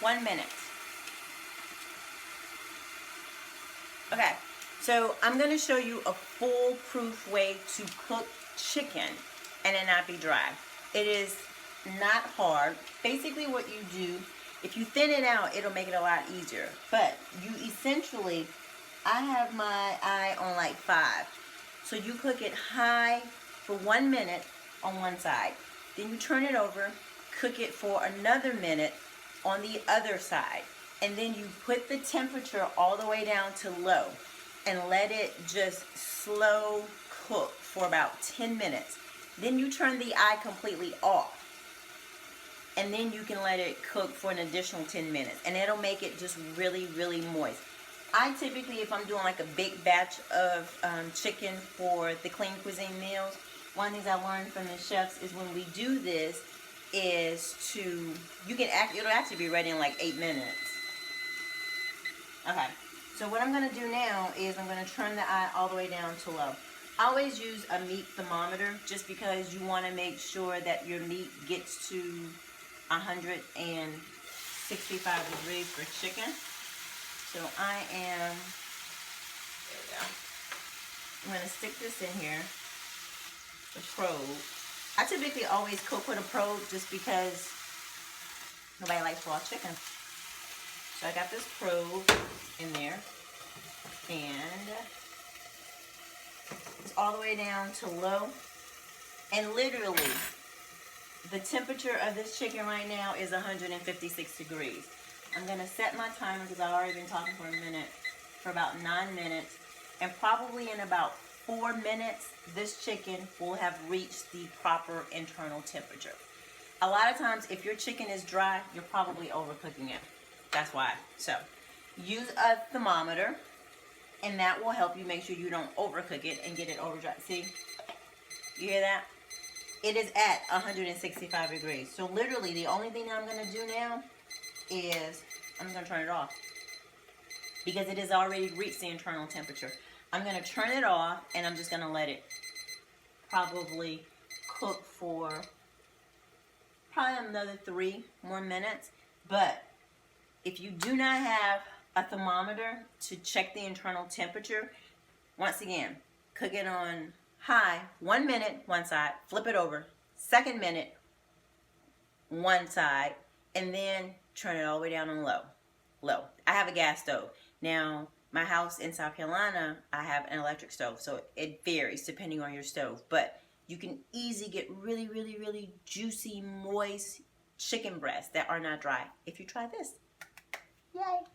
1 minute. Okay, so I'm going to show you a foolproof way to cook chicken and it not be dry. It is not hard. Basically what you do, if you thin it out, it'll make it a lot easier. But you essentially, I have my eye on like 5. So you cook it high for 1 minute on one side. Then you turn it over, cook it for another minute on the other side. And then you put the temperature all the way down to low and let it just slow cook for about 10 minutes. Then you turn the eye completely off. And then you can let it cook for an additional 10 minutes. And it'll make it just really, really moist. I typically, if I'm doing like a big batch of chicken for the Clean Cuisine meals, one of the things I learned from the chefs is when we do this is to, it'll actually be ready in like 8 minutes. Okay, so what I'm going to do now is I'm going to turn the eye all the way down to low. I always use a meat thermometer just because you want to make sure that your meat gets to 165 degrees for chicken. So I am, there we go. I'm going to stick this in here, the probe. I typically always cook with a probe just because nobody likes raw chicken. So I got this probe in there, and it's all the way down to low. And literally, the temperature of this chicken right now is 156 degrees. I'm going to set my timer because I've already been talking for a minute, for about 9 minutes. And probably in about 4 minutes, this chicken will have reached the proper internal temperature. A lot of times, if your chicken is dry, you're probably overcooking it. That's why. So, use a thermometer, and that will help you make sure you don't overcook it and get it over dry. See? You hear that? It is at 165 degrees. So, literally, the only thing I'm going to do now is I'm going to turn it off because it has already reached the internal temperature. I'm going to turn it off, and I'm just going to let it probably cook for probably another 3 more minutes. But if you do not have a thermometer to check the internal temperature, once again, cook it on high, 1 minute, one side, flip it over, 2nd minute, one side, and then turn it all the way down on low. Low. I have a gas stove. Now, my house in South Carolina, I have an electric stove, so it varies depending on your stove. But you can easily get really, really, really juicy, moist chicken breasts that are not dry if you try this. Yay!